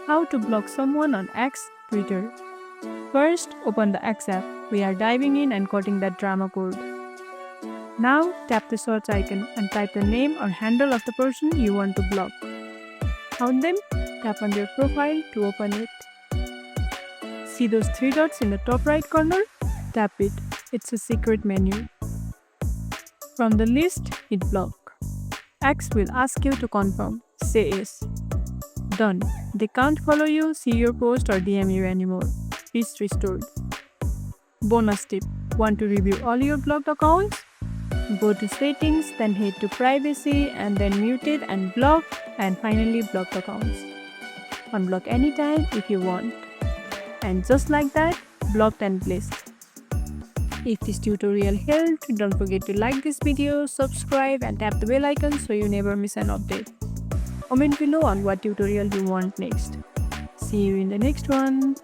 How to block someone on X, Twitter. First, open the X app. We are diving in and cutting that drama code. Now, tap the search icon and type the name or handle of the person you want to block. Found them? Tap on their profile to open it. See those three dots in the top right corner? Tap it. It's a secret menu. From the list, hit block. X will ask you to confirm. Say yes. Done. They can't follow you, see your post, or DM you anymore. Peace restored. Bonus tip. Want to review all your blocked accounts? Go to settings, then head to privacy, and then muted and block, and finally blocked accounts. Unblock anytime if you want. And just like that, blocked and blessed. If this tutorial helped, don't forget to like this video, subscribe, and tap the bell icon so you never miss an update. Comment below on what tutorial you want next. See you in the next one.